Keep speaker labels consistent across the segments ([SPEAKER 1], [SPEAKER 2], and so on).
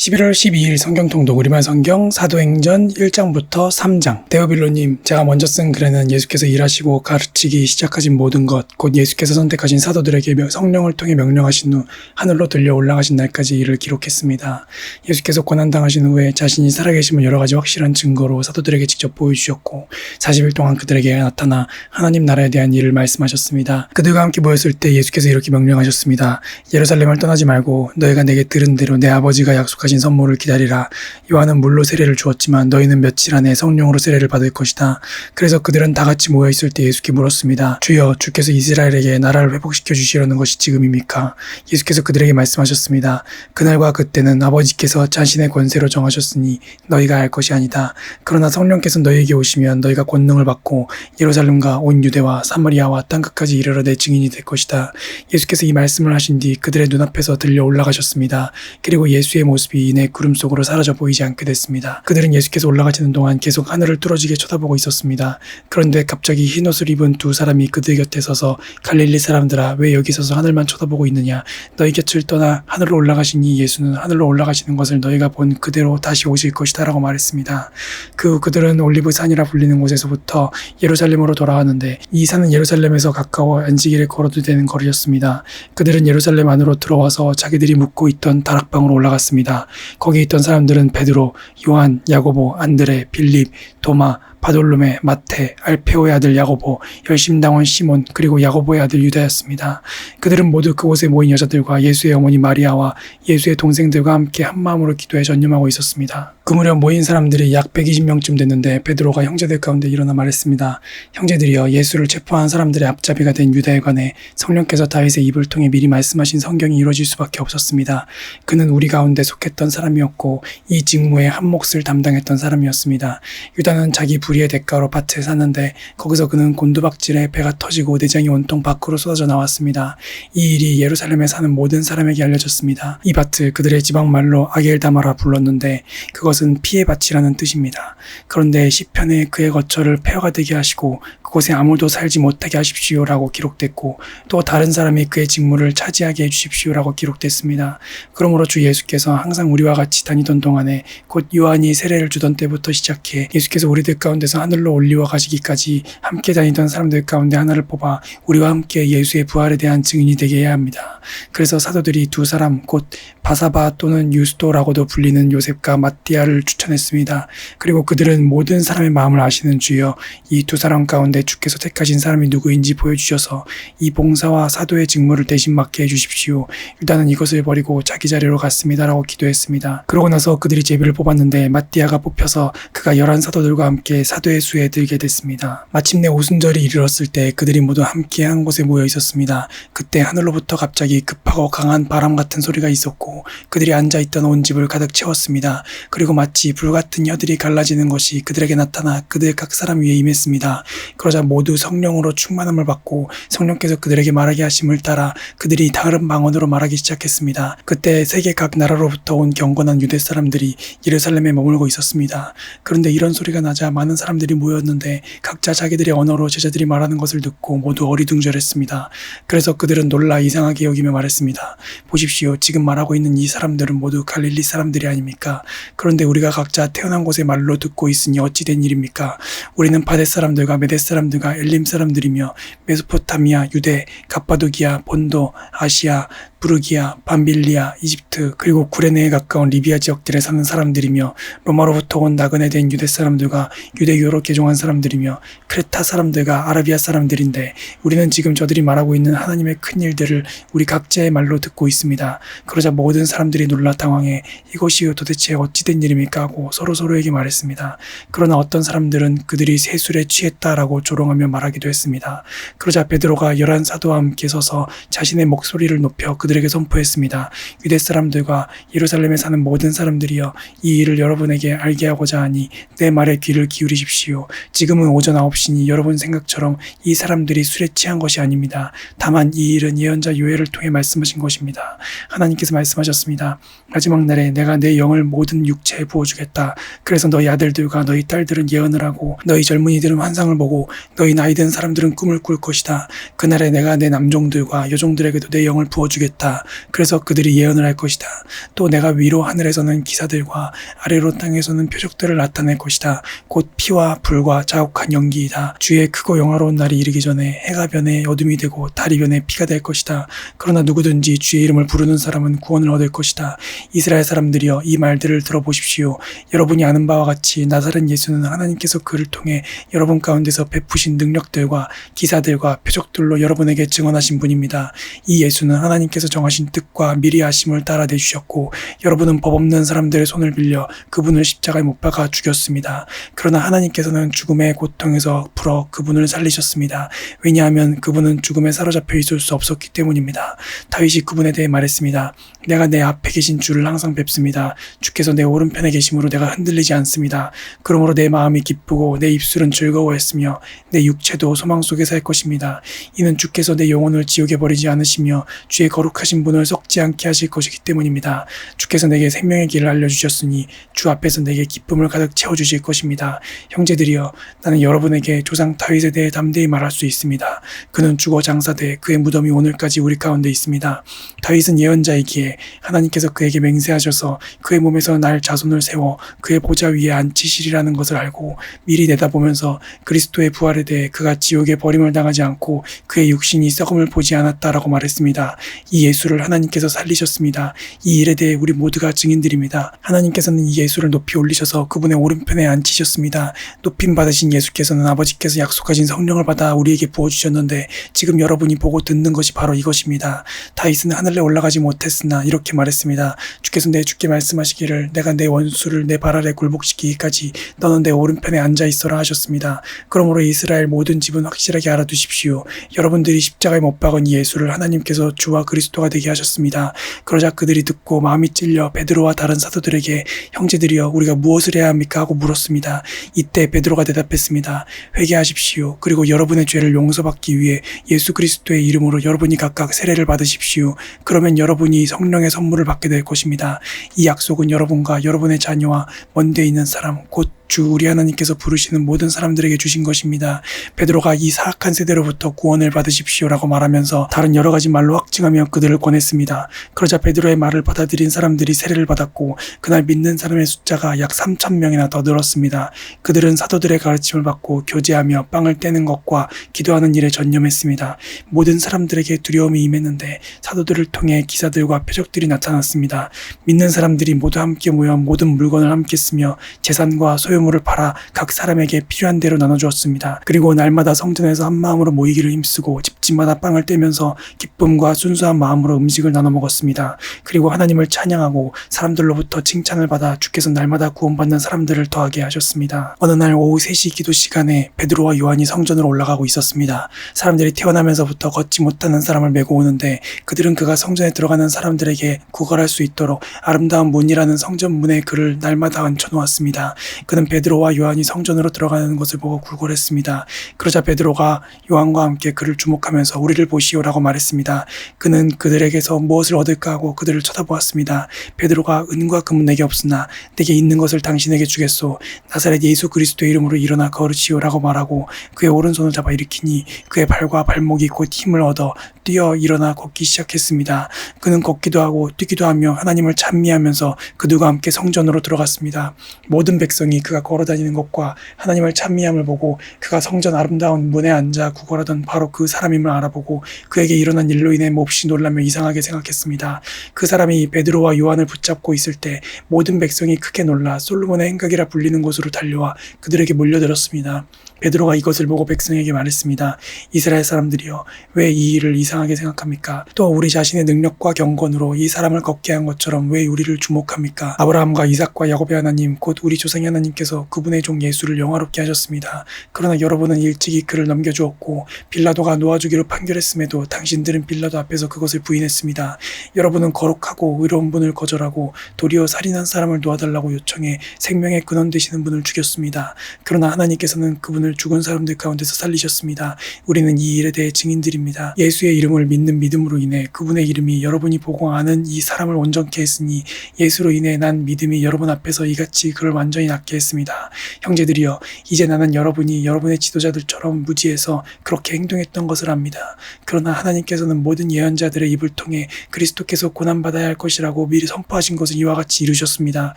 [SPEAKER 1] 11월 12일 성경통독 우리말 성경 사도행전 1장부터 3장. 데오빌로님, 제가 먼저 쓴 글에는 예수께서 일하시고 가르치기 시작하신 모든 것, 곧 예수께서 선택하신 사도들에게 성령을 통해 명령하신 후 하늘로 들려 올라가신 날까지 이를 기록했습니다. 예수께서 고난당하신 후에 자신이 살아계심을 여러 가지 확실한 증거로 사도들에게 직접 보여주셨고 40일 동안 그들에게 나타나 하나님 나라에 대한 일을 말씀하셨습니다. 그들과 함께 모였을 때 예수께서 이렇게 명령하셨습니다. 예루살렘을 떠나지 말고 너희가 내게 들은 대로 내 아버지가 약속하신 선물을 기다리라. 요한은 물로 세례를 주었지만 너희는 며칠 안에 성령으로 세례를 받을 것이다. 그래서 그들은 다 같이 모여있을 때 예수께 물었습니다. 주여, 주께서 이스라엘에게 나라를 회복시켜 주시려는 것이 지금입니까? 예수께서 그들에게 말씀하셨습니다. 그날과 그때는 아버지께서 자신의 권세로 정하셨으니 너희가 알 것이 아니다. 그러나 성령께서 너희에게 오시면 너희가 권능을 받고 예루살렘과 온 유대와 사마리아와 땅끝까지 이르러 내 증인이 될 것이다. 예수께서 이 말씀을 하신 뒤 그들의 눈앞에서 들려 올라가셨습니다. 그리고 예수의 모습이 이내 구름 속으로 사라져 보이지 않게 됐습니다. 그들은 예수께서 올라가시는 동안 계속 하늘을 뚫어지게 쳐다보고 있었습니다. 그런데 갑자기 흰 옷을 입은 두 사람이 그들 곁에 서서 갈릴리 사람들아, 왜 여기 서서 하늘만 쳐다보고 있느냐? 너희 곁을 떠나 하늘로 올라가신 이 예수는 하늘로 올라가시는 것을 너희가 본 그대로 다시 오실 것이다 라고 말했습니다. 그 후 그들은 올리브산이라 불리는 곳에서부터 예루살렘으로 돌아왔는데 이 산은 예루살렘에서 가까워 안식일에 걸어도 되는 거리였습니다. 그들은 예루살렘 안으로 들어와서 자기들이 묵고 있던 다락방으로 올라갔습니다. 거기 있던 사람들은 베드로, 요한, 야고보, 안드레, 빌립, 도마, 바돌로메, 마테, 알페오의 아들 야고보, 열심당원 시몬, 그리고 야고보의 아들 유다였습니다. 그들은 모두 그곳에 모인 여자들과 예수의 어머니 마리아와 예수의 동생들과 함께 한마음으로 기도에 전념하고 있었습니다. 그 무렵 모인 사람들이 약 120명쯤 됐는데 베드로가 형제들 가운데 일어나 말했습니다. 형제들이여, 예수를 체포한 사람들의 앞잡이가 된 유다에 관해 성령께서 다윗의 입을 통해 미리 말씀하신 성경이 이루어질 수밖에 없었습니다. 그는 우리 가운데 속했던 사람이었고 이 직무의 한 몫을 담당했던 사람이었습니다. 유다는 자기 불의의 대가로 밭에 샀는데 거기서 그는 곤두박질에 배가 터지고 내장이 온통 밖으로 쏟아져 나왔습니다. 이 일이 예루살렘에 사는 모든 사람에게 알려졌습니다. 이 밭을 그들의 지방말로 아겔다마라 불렀는데 그것은 피의 밭이라는 뜻입니다. 그런데 시편에 그의 거처를 폐허가 되게 하시고 그곳에 아무도 살지 못하게 하십시오라고 기록됐고 또 다른 사람이 그의 직무를 차지하게 해주십시오라고 기록됐습니다. 그러므로 주 예수께서 항상 우리와 같이 다니던 동안에 곧 요한이 세례를 주던 때부터 시작해 예수께서 우리들 가운데서 하늘로 올리워 가시기까지 함께 다니던 사람들 가운데 하나를 뽑아 우리와 함께 예수의 부활에 대한 증인이 되게 해야 합니다. 그래서 사도들이 두 사람 곧 바사바 또는 유스도라고도 불리는 요셉과 마띠아를 추천했습니다. 그리고 그들은 모든 사람의 마음을 아시는 주여, 이 두 사람 가운데 주께서 택하신 사람이 누구인지 보여주셔서 이 봉사와 사도의 직무를 대신 맡게 해주십시오. 유다는 이것을 버리고 자기 자리로 갔습니다 라고 기도했습니다. 그러고 나서 그들이 제비를 뽑았는데 마띠아가 뽑혀서 그가 11사도들과 함께 사도의 수에 들게 됐습니다. 마침내 오순절이 이르렀을 때 그들이 모두 함께 한 곳에 모여 있었습니다. 그때 하늘로부터 갑자기 급하고 강한 바람 같은 소리가 있었고 그들이 앉아있던 온 집을 가득 채웠습니다. 그리고 마치 불같은 혀들이 갈라지는 것이 그들에게 나타나 그들 각 사람 위에 임했습니다. 그러자 모두 성령으로 충만함을 받고 성령께서 그들에게 말하게 하심을 따라 그들이 다른 방언으로 말하기 시작했습니다. 그때 세계 각 나라로부터 온 경건한 유대 사람들이 예루살렘에 머물고 있었습니다. 그런데 이런 소리가 나자 많은 사람들이 모였는데 각자 자기들의 언어로 제자들이 말하는 것을 듣고 모두 어리둥절했습니다. 그래서 그들은 놀라 이상하게 여기며 말했습니다. 보십시오, 지금 말하고 있는 이 사람들은 모두 갈릴리 사람들이 아닙니까? 그런데 우리가 각자 태어난 곳의 말로 듣고 있으니 어찌 된 일입니까? 우리는 바댓 사람들과 메댓 사람들과 엘림 사람들이며 메소포타미아, 유대, 갑바도기아, 본도, 아시아, 부르기아, 밤빌리아, 이집트, 그리고 구레네에 가까운 리비아 지역들에 사는 사람들이며 로마로부터 온 나그네 된 유대 사람들과 유대교로 개종한 사람들이며 크레타 사람들과 아라비아 사람들인데 우리는 지금 저들이 말하고 있는 하나님의 큰 일들을 우리 각자의 말로 듣고 있습니다. 그러자 모든 사람들이 놀라 당황해 이것이 도대체 어찌된 일입니까 하고 서로에게 말했습니다. 그러나 어떤 사람들은 그들이 세술에 취했다라고 조롱하며 말하기도 했습니다. 그러자 베드로가 11사도와 함께 서서 자신의 목소리를 높여 그들에게 선포했습니다. 유대 사람들과 예루살렘에 사는 모든 사람들이여, 이 일을 여러분에게 알게 하고자 하니 내 말에 귀를 기울이십시오. 지금은 오전 9시니 여러분 생각처럼 이 사람들이 술에 취한 것이 아닙니다. 다만 이 일은 예언자 요엘을 통해 말씀하신 것입니다. 하나님께서 말씀하셨습니다. 마지막 날에 내가 내 영을 모든 육체에 부어주겠다. 그래서 너희 아들들과 너희 딸들은 예언을 하고 너희 젊은이들은 환상을 보고 너희 나이 든 사람들은 꿈을 꿀 것이다. 그날에 내가 내 남종들과 여종들에게도 내 영을 부어주겠다. 하셨다. 그래서 그들이 예언을 할 것이다. 또 내가 위로 하늘에서는 기사들과 아래로 땅에서는 표적들을 나타낼 것이다. 곧 피와 불과 자욱한 연기이다. 주의 크고 영화로운 날이 이르기 전에 해가 변해 어둠이 되고 달이 변해 피가 될 것이다. 그러나 누구든지 주의 이름을 부르는 사람은 구원을 얻을 것이다. 이스라엘 사람들이여 이 말들을 들어보십시오. 여러분이 아는 바와 같이 나사렛 예수는 하나님께서 그를 통해 여러분 가운데서 베푸신 능력들과 기사들과 표적들로 여러분에게 증언하신 분입니다. 이 예수는 하나님께서 정하신 뜻과 미리 하심을 따라 내주셨고 여러분은 법 없는 사람들의 손을 빌려 그분을 십자가에 못 박아 죽였습니다. 그러나 하나님께서는 죽음의 고통에서 풀어 그분을 살리셨습니다. 왜냐하면 그분은 죽음에 사로잡혀 있을 수 없었기 때문입니다. 다윗이 그분에 대해 말했습니다. 내가 내 앞에 계신 주를 항상 뵙습니다. 주께서 내 오른편에 계심으로 내가 흔들리지 않습니다. 그러므로 내 마음이 기쁘고 내 입술은 즐거워했으며 내 육체도 소망 속에 살 것입니다. 이는 주께서 내 영혼을 지옥에 버리지 않으시며 주의 거룩하신 분을 썩지 않게 하실 것이기 때문입니다. 주께서 내게 생명의 길을 알려주셨으니 주 앞에서 내게 기쁨을 가득 채워주실 것입니다. 형제들이여, 나는 여러분에게 조상 다윗에 대해 담대히 말할 수 있습니다. 그는 죽어 장사돼 그의 무덤이 오늘까지 우리 가운데 있습니다. 다윗은 예언자이기에 하나님께서 그에게 맹세하셔서 그의 몸에서 날 자손을 세워 그의 보좌 위에 앉히시리라는 것을 알고 미리 내다보면서 그리스도의 부활에 대해 그가 지옥에 버림을 당하지 않고 그의 육신이 썩음을 보지 않았다라고 말했습니다. 이 예수를 하나님께서 살리셨습니다. 이 일에 대해 우리 모두가 증인들입니다. 하나님께서는 이 예수를 높이 올리셔서 그분의 오른편에 앉히셨습니다. 높임 받으신 예수께서는 아버지께서 약속하신 성령을 받아 우리에게 부어주셨는데 지금 여러분이 보고 듣는 것이 바로 이것입니다. 다윗은 하늘에 올라가지 못했으나 이렇게 말했습니다. 주께서 내 주께 말씀하시기를 내가 내 원수를 내 발 아래 굴복시키기까지 너는 내 오른편에 앉아 있어라 하셨습니다. 그러므로 이스라엘 모든 집은 확실하게 알아두십시오. 여러분들이 십자가에 못 박은 이 예수를 하나님께서 주와 그리스도가 되게 하셨습니다. 그러자 그들이 듣고 마음이 찔려 베드로와 다른 사도들에게 형제들이여 우리가 무엇을 해야 합니까 하고 물었습니다. 이때 베드로가 대답했습니다. 회개하십시오. 그리고 여러분의 죄를 용서받기 위해 예수 그리스도의 이름으로 여러분이 각각 세례를 받으십시오. 그러면 여러분이 성령의 선물을 받게 될 것입니다. 이 약속은 여러분과 여러분의 자녀와 먼데 있는 사람 곧 주 우리 하나님께서 부르시는 모든 사람들에게 주신 것입니다. 베드로가 이 사악한 세대로부터 구원을 받으십시오라고 말하면서 다른 여러 가지 말로 확증하며 그들을 권했습니다. 그러자 베드로의 말을 받아들인 사람들이 세례를 받았고 그날 믿는 사람의 숫자가 약 3,000명이나 더 늘었습니다. 그들은 사도들의 가르침을 받고 교제하며 빵을 떼는 것과 기도하는 일에 전념했습니다. 모든 사람들에게 두려움이 임했는데 사도들을 통해 기사들과 표적들이 나타났습니다. 믿는 사람들이 모두 함께 모여 모든 물건을 함께 쓰며 재산과 소유물을 팔아 각 사람에게 필요한 대로 나눠주었습니다. 그리고 날마다 성전에서 한 마음으로 모이기를 힘쓰고 집집마다 빵을 떼면서 기쁨과 순수한 마음으로 음식을 나눠 먹었습니다. 그리고 하나님을 찬양하고 사람들로부터 칭찬을 받아 주께서 날마다 구원받는 사람들을 더하게 하셨습니다. 어느 날 오후 3시 기도 시간에 베드로와 요한이 성전으로 올라가고 있었습니다. 사람들이 태어나면서부터 걷지 못하는 사람을 메고 오는데 그들은 그가 성전에 들어가는 사람들에게 구걸할 수 있도록 아름다운 문이라는 성전 문에 그를 날마다 얹혀놓았습니다. 그는 베드로와 요한이 성전으로 들어가는 것을 보고 굴골했습니다. 그러자 베드로가 요한과 함께 그를 주목하면서 우리를 보시오라고 말했습니다. 그는 그들에게서 무엇을 얻을까 하고 그들을 쳐다보았습니다. 베드로가 은과 금은 내게 없으나 내게 있는 것을 당신에게 주겠소. 나사렛 예수 그리스도의 이름으로 일어나 걸으시오라고 말하고 그의 오른손을 잡아 일으키니 그의 발과 발목이 곧 힘을 얻어 뛰어 일어나 걷기 시작했습니다. 그는 걷기도 하고 뛰기도 하며 하나님을 찬미하면서 그들과 함께 성전으로 들어갔습니다. 모든 백성이 그가 걸어다니는 것과 하나님을 찬미함을 보고 그가 성전 아름다운 문에 앉아 구걸하던 바로 그 사람임을 알아보고 그에게 일어난 일로 인해 몹시 놀라며 이상하게 생각했습니다. 그 사람이 베드로와 요한을 붙잡고 있을 때 모든 백성이 크게 놀라 솔로몬의 행각이라 불리는 곳으로 달려와 그들에게 몰려들었습니다. 베드로가 이것을 보고 백성에게 말했습니다. 이스라엘 사람들이여, 왜 이 일을 이상하게 생각합니까? 또 우리 자신의 능력과 경건으로 이 사람을 걷게 한 것처럼 왜 우리를 주목합니까? 아브라함과 이삭과 야곱의 하나님 곧 우리 조상의 하나님께서 그분의 종 예수를 영화롭게 하셨습니다. 그러나 여러분은 일찍이 그를 넘겨주었고 빌라도가 놓아주기로 판결했음에도 당신들은 빌라도 앞에서 그것을 부인했습니다. 여러분은 거룩하고 의로운 분을 거절하고 도리어 살인한 사람을 놓아달라고 요청해 생명의 근원 되시는 분을 죽였습니다. 그러나 하나님께서는 그분을 여러분을 죽은 사람들 가운데서 살리셨습니다. 우리는 이 일에 대해 증인들입니다. 예수의 이름을 믿는 믿음으로 인해 그분의 이름이 여러분이 보고 아는 이 사람을 온전케 했으니 예수로 인해 난 믿음이 여러분 앞에서 이같이 그를 완전히 낫게 했습니다. 형제들이여, 이제 나는 여러분이 여러분의 지도자들처럼 무지해서 그렇게 행동했던 것을 압니다. 그러나 하나님께서는 모든 예언자들의 입을 통해 그리스도께서 고난받아야 할 것이라고 미리 선포하신 것을 이와 같이 이루셨습니다.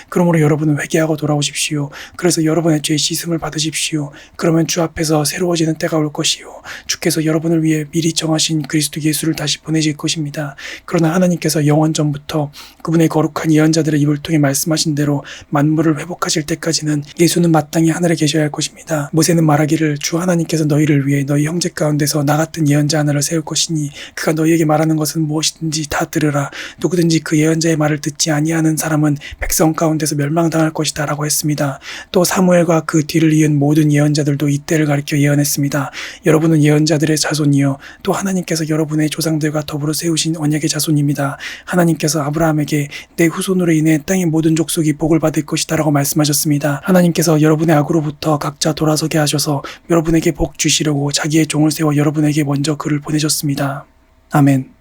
[SPEAKER 1] 그러므로 여러분은 회개하고 돌아오십시오. 그래서 여러분의 죄 씻음을 받으십시오. 그러면 주 앞에서 새로워지는 때가 올 것이요, 주께서 여러분을 위해 미리 정하신 그리스도 예수를 다시 보내실 것입니다. 그러나 하나님께서 영원 전부터 그분의 거룩한 예언자들의 입을 통해 말씀하신 대로 만물을 회복하실 때까지는 예수는 마땅히 하늘에 계셔야 할 것입니다. 모세는 말하기를 주 하나님께서 너희를 위해 너희 형제 가운데서 나 같은 예언자 하나를 세울 것이니 그가 너희에게 말하는 것은 무엇이든지 다 들으라. 누구든지 그 예언자의 말을 듣지 아니하는 사람은 백성 가운데서 멸망당할 것이다 라고 했습니다. 또 사무엘과 그 뒤를 이은 모든 예언자들도 이때를 가리켜 예언했습니다. 여러분은 예언자들의 자손이요, 또 하나님께서 여러분의 조상들과 더불어 세우신 언약의 자손입니다. 하나님께서 아브라함에게 내 후손으로 인해 땅의 모든 족속이 복을 받을 것이다 라고 말씀하셨습니다. 하나님께서 여러분의 악으로부터 각자 돌아서게 하셔서 여러분에게 복 주시려고 자기의 종을 세워 여러분에게 먼저 그를 보내셨습니다. 아멘.